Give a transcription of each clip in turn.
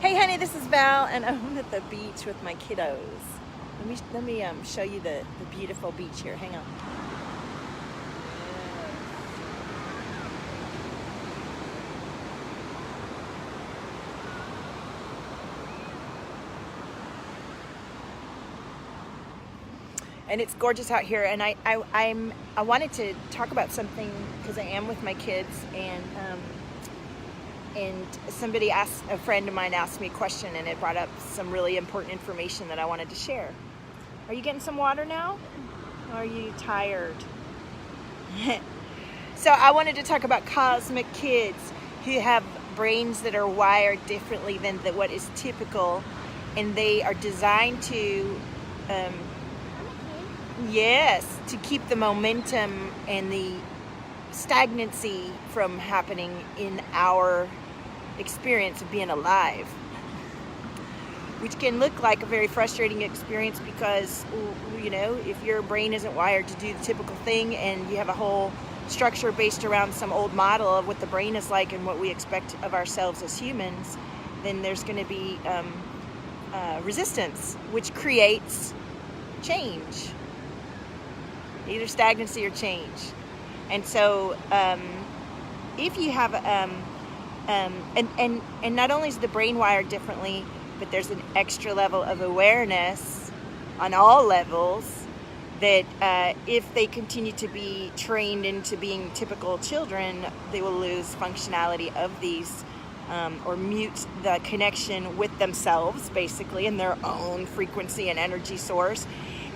Hey honey, this is Val, and I'm at the beach with my kiddos. Let me show you the beautiful beach here. Hang on. And it's gorgeous out here, and I wanted to talk about something because I am with my kids, and somebody asked, a friend of mine asked me a question, and it brought up some really important information that I wanted to share. Are you getting some water now? Or are you tired? So I wanted to talk about cosmic kids who have brains that are wired differently than what is typical, and they are designed to yes, to keep the momentum and the stagnancy from happening in our experience of being alive, which can look like a very frustrating experience because, you know, if your brain isn't wired to do the typical thing and you have a whole structure based around some old model of what the brain is like and what we expect of ourselves as humans, then there's going to be resistance, which creates change, either stagnancy or change. And so if you have and not only is the brain wired differently, but there's an extra level of awareness on all levels that if they continue to be trained into being typical children, they will lose functionality of these or mute the connection with themselves, basically, in their own frequency and energy source.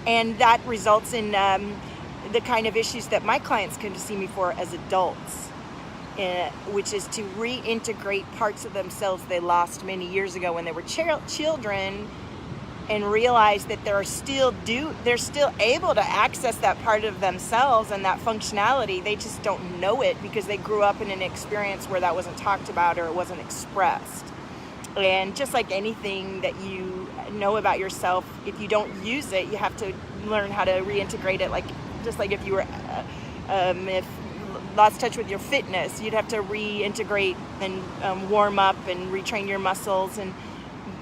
And that results in the kind of issues that my clients come to see me for as adults, which is to reintegrate parts of themselves they lost many years ago when they were children, and realize that they're still able to access that part of themselves and that functionality. They just don't know it because they grew up in an experience where that wasn't talked about or it wasn't expressed. And just like anything that you know about yourself, if you don't use it, you have to learn how to reintegrate it. Just like if you were if lost touch with your fitness, you'd have to reintegrate and warm up and retrain your muscles and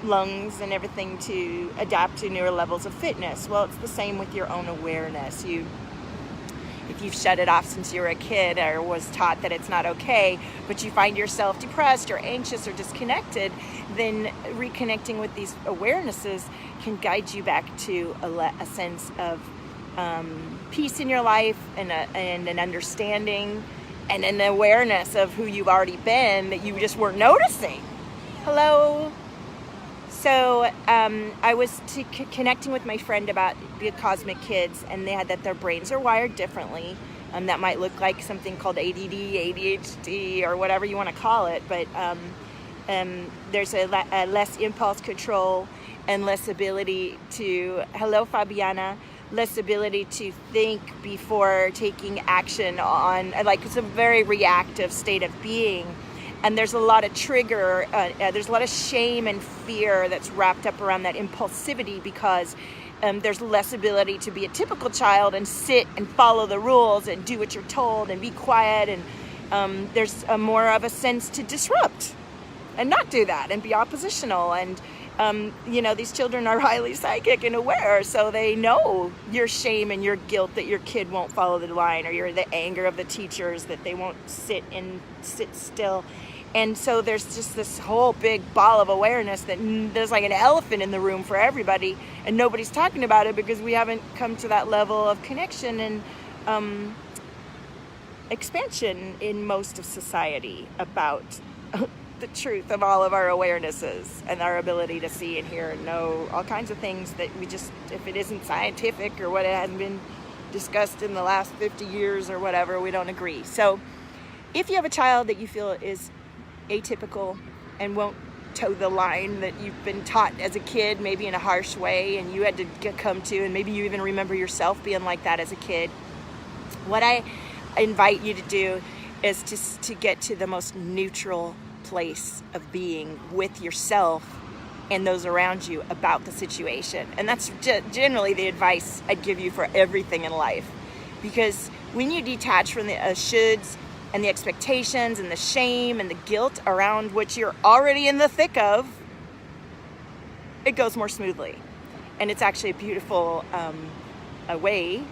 lungs and everything to adapt to newer levels of fitness. Well, it's the same with your own awareness. If you've shut it off since you were a kid or was taught that it's not okay, but you find yourself depressed or anxious or disconnected, then reconnecting with these awarenesses can guide you back to a sense of peace in your life and an understanding and an awareness of who you've already been that you just weren't noticing. Hello. So I was connecting with my friend about the cosmic kids, and they had that their brains are wired differently. That might look like something called ADD, ADHD, or whatever you want to call it, but there's a less impulse control and less ability to, hello Fabiana, less ability to think before taking action on, it's a very reactive state of being. And there's a lot of trigger, there's a lot of shame and fear that's wrapped up around that impulsivity because there's less ability to be a typical child and sit and follow the rules and do what you're told and be quiet. And there's more of a sense to disrupt and not do that and be oppositional. And these children are highly psychic and aware, so they know your shame and your guilt that your kid won't follow the line, or the anger of the teachers that they won't sit still. And so there's just this whole big ball of awareness that there's like an elephant in the room for everybody, and nobody's talking about it because we haven't come to that level of connection and expansion in most of society about the truth of all of our awarenesses and our ability to see and hear and know all kinds of things that we just, if it isn't scientific or what it hasn't been discussed in the last 50 years or whatever, we don't agree. So if you have a child that you feel is atypical and won't toe the line that you've been taught as a kid, maybe in a harsh way, and you had to come to, and maybe you even remember yourself being like that as a kid, what I invite you to do is to get to the most neutral place of being with yourself and those around you about the situation. And that's generally the advice I'd give you for everything in life, because when you detach from the shoulds and the expectations and the shame and the guilt around what you're already in the thick of, it goes more smoothly. And it's actually a beautiful a way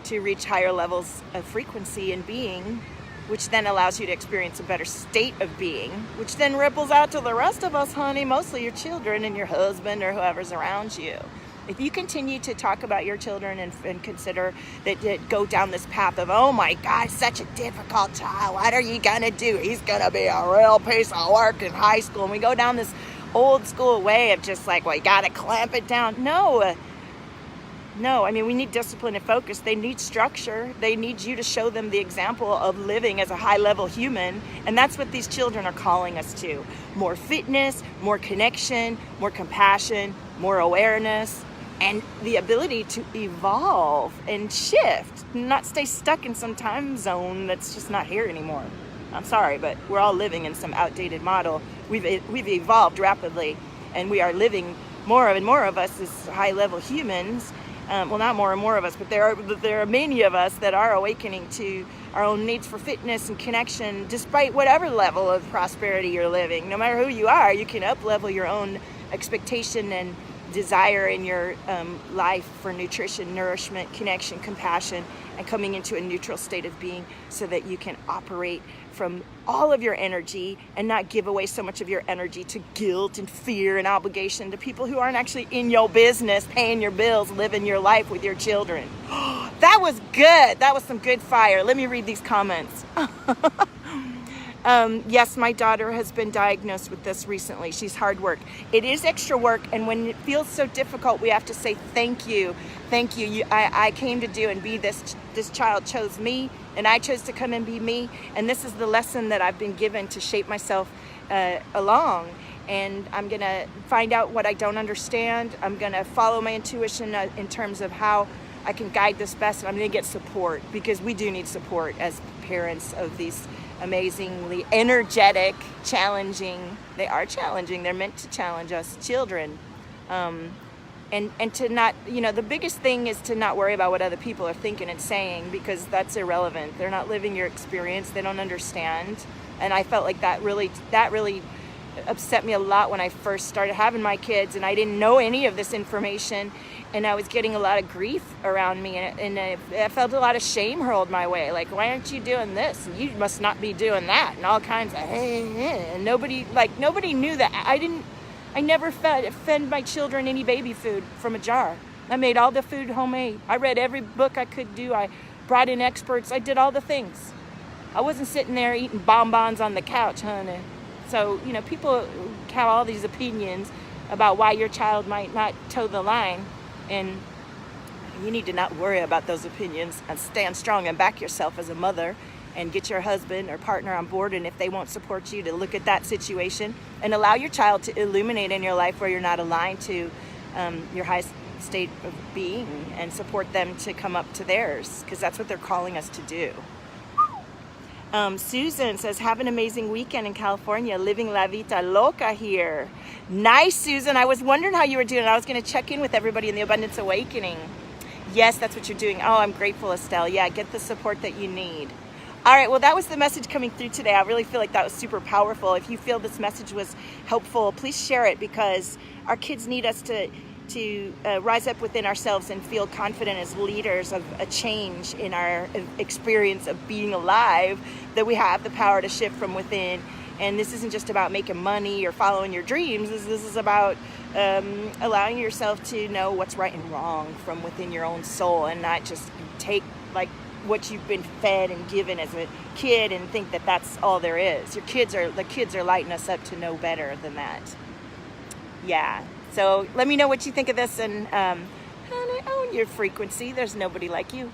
to reach higher levels of frequency and being, which then allows you to experience a better state of being, which then ripples out to the rest of us, honey, mostly your children and your husband or whoever's around you. If you continue to talk about your children and consider that go down this path of, oh my God, such a difficult child, what are you gonna do? He's gonna be a real piece of work in high school. And we go down this old school way of just like, well, you gotta clamp it down. No, I mean, we need discipline and focus. They need structure. They need you to show them the example of living as a high-level human, and that's what these children are calling us to. More fitness, more connection, more compassion, more awareness, and the ability to evolve and shift, not stay stuck in some time zone that's just not here anymore. I'm sorry, but we're all living in some outdated model. We've evolved rapidly, and we are living, more and more of us as high-level humans. Well, not more and more of us, but there are many of us that are awakening to our own needs for fitness and connection, despite whatever level of prosperity you're living. No matter who you are, you can up-level your own expectation and desire in your life for nutrition, nourishment, connection, compassion, and coming into a neutral state of being so that you can operate from all of your energy and not give away so much of your energy to guilt and fear and obligation to people who aren't actually in your business, paying your bills, living your life with your children. That was good. That was some good fire. Let me read these comments. Yes, my daughter has been diagnosed with this recently. She's hard work. It is extra work, and when it feels so difficult, we have to say thank you. Thank you. I came to do and be this. This child chose me, and I chose to come and be me. And this is the lesson that I've been given to shape myself along. And I'm going to find out what I don't understand. I'm going to follow my intuition in terms of how I can guide this best. And I'm going to get support, because we do need support as parents of these amazingly energetic, challenging, they are challenging, they're meant to challenge us children. And to not, the biggest thing is to not worry about what other people are thinking and saying, because that's irrelevant. They're not living your experience. They don't understand. And I felt like that really upset me a lot when I first started having my kids, and I didn't know any of this information, and I was getting a lot of grief around me, and I felt a lot of shame hurled my way. Like, why aren't you doing this? And you must not be doing that, and all kinds of, and nobody knew that. I never fed my children any baby food from a jar. I made all the food homemade. I read every book I could do. I brought in experts. I did all the things. I wasn't sitting there eating bonbons on the couch, honey. So, people have all these opinions about why your child might not toe the line, and you need to not worry about those opinions and stand strong and back yourself as a mother, and get your husband or partner on board, and if they won't support you, to look at that situation and allow your child to illuminate in your life where you're not aligned to your highest state of being, and support them to come up to theirs, because that's what they're calling us to do. Susan says, have an amazing weekend in California, living la vida loca here. Nice, Susan. I was wondering how you were doing. I was going to check in with everybody in the Abundance Awakening. Yes, that's what you're doing. Oh, I'm grateful, Estelle. Yeah, get the support that you need. All right, well, that was the message coming through today. I really feel like that was super powerful. If you feel this message was helpful, please share it, because our kids need us to rise up within ourselves and feel confident as leaders of a change in our experience of being alive, that we have the power to shift from within. And this isn't just about making money or following your dreams. This is about allowing yourself to know what's right and wrong from within your own soul, and not just take like what you've been fed and given as a kid and think that that's all there is. The kids are lighting us up to know better than that. Yeah. So let me know what you think of this, and honey, own your frequency. There's nobody like you.